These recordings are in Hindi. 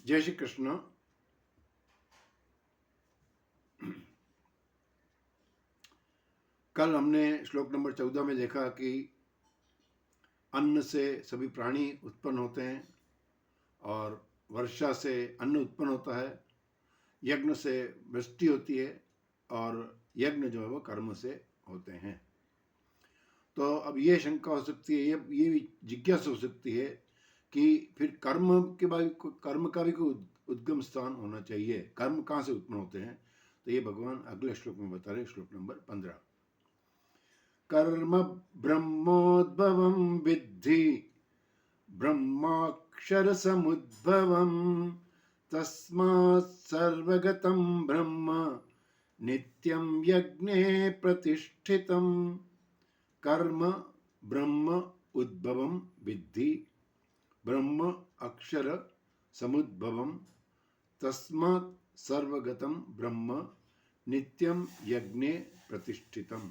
जय श्री कृष्ण। कल हमने श्लोक नंबर 14 में देखा कि अन्न से सभी प्राणी उत्पन्न होते हैं और वर्षा से अन्न उत्पन्न होता है, यज्ञ से वृष्टि होती है और यज्ञ जो है वो कर्म से होते हैं। तो अब ये शंका हो सकती है, ये भी जिज्ञासा हो सकती है कि फिर कर्म का भी कोई उद्गम स्थान होना चाहिए। कर्म कहाँ से उत्पन्न होते हैं? तो ये भगवान अगले श्लोक में बता रहे, श्लोक नंबर 15। कर्म ब्रह्मोद्भवं विद्धि ब्रह्माक्षर समुद्भवं तस्मात् सर्वगतं ब्रह्म नित्यं यज्ञे प्रतिष्ठितं। कर्म ब्रह्म उद्भवं विद्धि ब्रह्म अक्षर समुद्भवं तस्मात् सर्वगतं ब्रह्म नित्यं यज्ञे प्रतिष्ठितम्।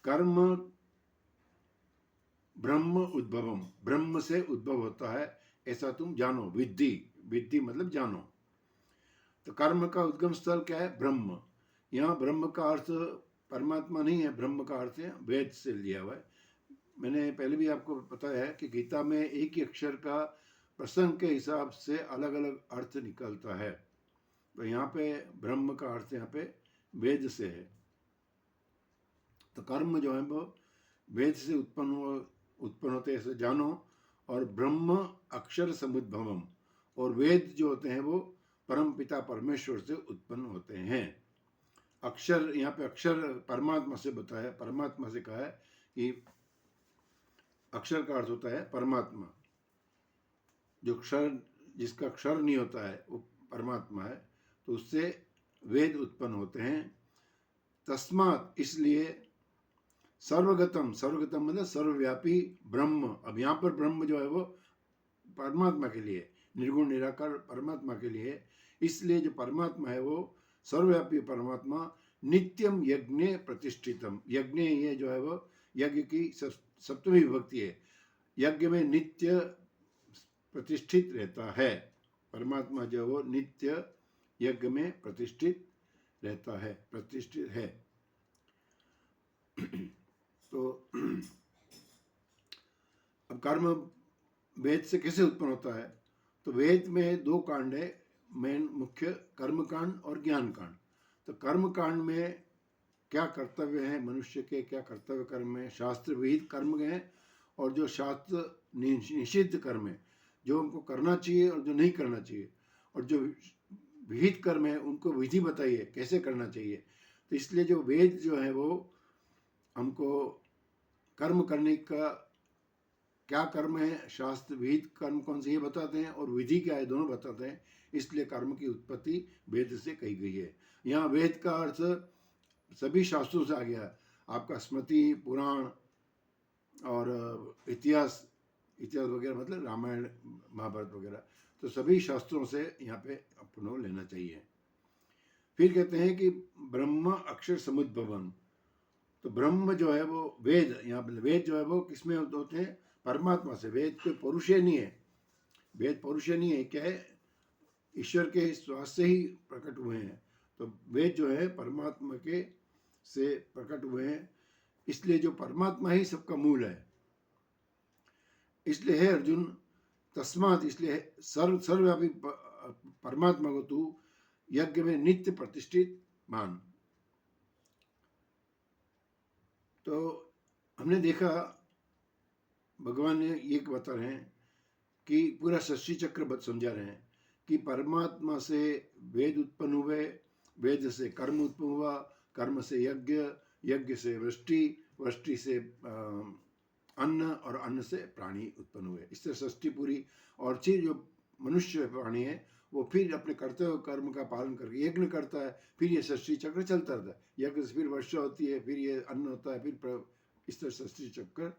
कर्म ब्रह्म उद्भवम, ब्रह्म से उद्भव होता है ऐसा तुम जानो। विद्धि, विद्धि मतलब जानो। तो कर्म का उद्गम स्थल क्या है? ब्रह्म। यहाँ ब्रह्म का अर्थ परमात्मा नहीं है, ब्रह्म का अर्थ है वेद से लिया हुआ है। मैंने पहले भी आपको बताया है कि गीता में एक ही अक्षर का प्रसंग के हिसाब से अलग अलग अर्थ निकलता है। तो यहाँ पे ब्रह्म का अर्थ यहाँ पे वेद से है। तो कर्म जो है वो वेद से उत्पन्न होते ऐसे जानो। और ब्रह्म अक्षर समुद्भवम, और वेद जो होते हैं वो परम पिता परमेश्वर से उत्पन्न होते हैं। अक्षर, यहाँ पे अक्षर परमात्मा से बताया, परमात्मा से कहा है कि अक्षर का अर्थ होता है परमात्मा। जो क्षर, जिसका क्षर नहीं होता है वो परमात्मा है, तो उससे वेद उत्पन्न होते हैं। तस्मात्, इसलिए सर्वगतम, सर्वगतम मतलब सर्वव्यापी ब्रह्म। अब यहाँ पर ब्रह्म जो है वो परमात्मा के लिए, निर्गुण निराकार परमात्मा के लिए, इसलिए जो परमात्मा है वो सर्वव्यापी परमात्मा नित्यम यज्ञ प्रतिष्ठितम। यज्ञ, ये जो है वो यज्ञ की सप्तमी विभक्ति है। यज्ञ में नित्य प्रतिष्ठित रहता है। परमात्मा जो वो नित्य यज्ञ में प्रतिष्ठित रहता है, प्रतिष्ठित है। तो अब कर्म वेद से कैसे उत्पन्न होता है? तो वेद में दो कांड है मेन मुख्य, कर्म कांड और ज्ञान कांड। तो कर्म कांड में क्या कर्तव्य है मनुष्य के, क्या कर्तव्य कर्म है, शास्त्र विहित कर्म है, और जो शास्त्र निषिद्ध कर्म है, जो हमको करना चाहिए और जो नहीं करना चाहिए, और जो विहित कर्म है उनको विधि बताइए कैसे करना चाहिए। तो इसलिए जो वेद जो है वो हमको कर्म करने का, क्या कर्म है, शास्त्र विहित कर्म कौन से ये बताते हैं और विधि क्या है दोनों बताते हैं। इसलिए कर्म की उत्पत्ति वेद से कही गई है। यहाँ वेद का अर्थ सभी शास्त्रों से आ गया। आपका स्मृति, पुराण और इतिहास, इतिहास वगैरह मतलब रामायण महाभारत वगैरह, तो सभी शास्त्रों से यहाँ पे अपनो लेना चाहिए। फिर कहते हैं कि ब्रह्म अक्षर समुद्भवन। तो ब्रह्म जो है वो वेद, यहाँ पे वेद जो है वो किसमें होते हैं? परमात्मा से। वेद कोई पौरुषेय नहीं है, वेद पौरुषेय नहीं है, क्या है? ईश्वर के श्वास से ही प्रकट हुए हैं। तो वेद जो है परमात्मा के से प्रकट हुए हैं, इसलिए जो परमात्मा ही सबका मूल है। इसलिए है अर्जुन, तस्मात, इसलिए सर्वव्यापी परमात्मा को तू यज्ञ में नित्य प्रतिष्ठित मान। तो हमने देखा भगवान ने ये बता रहे हैं कि पूरा सृष्टि चक्र समझा रहे हैं कि परमात्मा से वेद उत्पन्न हुए, वेद से कर्म उत्पन्न हुआ, कर्म से यज्ञ, यज्ञ से वृष्टि, वृष्टि से अन्न, और अन्न से प्राणी उत्पन्न हुए। इससे सृष्टि पूरी। और फिर जो मनुष्य प्राणी है वो फिर अपने कर्तव्य कर्म का पालन करके यज्ञ करता है, फिर ये सृष्टि चक्र चलता रहता है। यज्ञ से फिर वर्षा होती है, फिर ये अन्न होता है, फिर इस तरह सृष्टि चक्र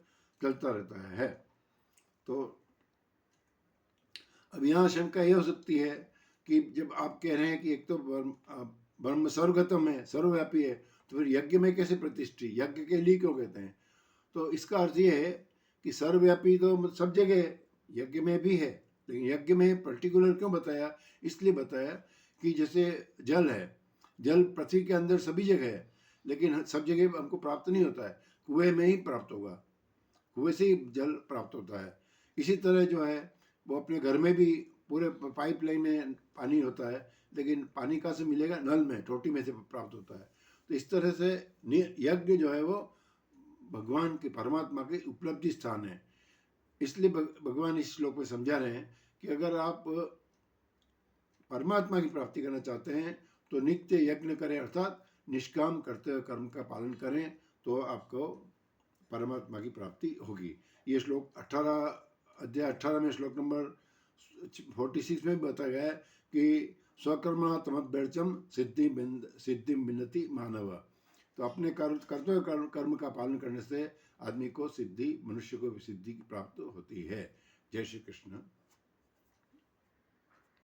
चलता रहता है। तो अब यहाँ शंका यह हो सकती है कि जब आप कह रहे हैं कि एक तो ब्रह्म सर्वगतम है, सर्वव्यापी है, तो फिर यज्ञ में कैसे प्रतिष्ठित, यज्ञ के लिए क्यों कहते हैं? तो इसका अर्थ ये है कि सर्वव्यापी तो सब जगह है, यज्ञ में भी है, लेकिन यज्ञ में पर्टिकुलर क्यों बताया? इसलिए बताया कि जैसे जल है, जल पृथ्वी के अंदर सभी जगह है, लेकिन सब जगह हमको प्राप्त नहीं होता है, कुएं में ही प्राप्त होगा, कुएं से ही जल प्राप्त होता है। इसी तरह जो है वो अपने घर में भी पूरे पाइपलाइन में पानी होता है, लेकिन पानी कहाँ से मिलेगा? नल में, टोटी में से प्राप्त होता है। तो इस तरह से यज्ञ जो है वो भगवान के, परमात्मा के उपलब्धि स्थान है। इसलिए भगवान इस श्लोक में समझा रहे हैं कि अगर आप परमात्मा की प्राप्ति करना चाहते हैं तो नित्य यज्ञ करें, अर्थात निष्काम कर्तव्य कर्म का पालन करें, तो आपको परमात्मा की प्राप्ति होगी। ये श्लोक 18 अध्याय 18 में श्लोक नंबर 46 में बताया गया है कि स्वकर्मा तमभ्यर्चम सिद्धि बिन्नति मानव। तो अपने कर्तव्य कर्म का पालन करने से आदमी को सिद्धि, मनुष्य को सिद्धि प्राप्त होती है। जय श्री कृष्ण।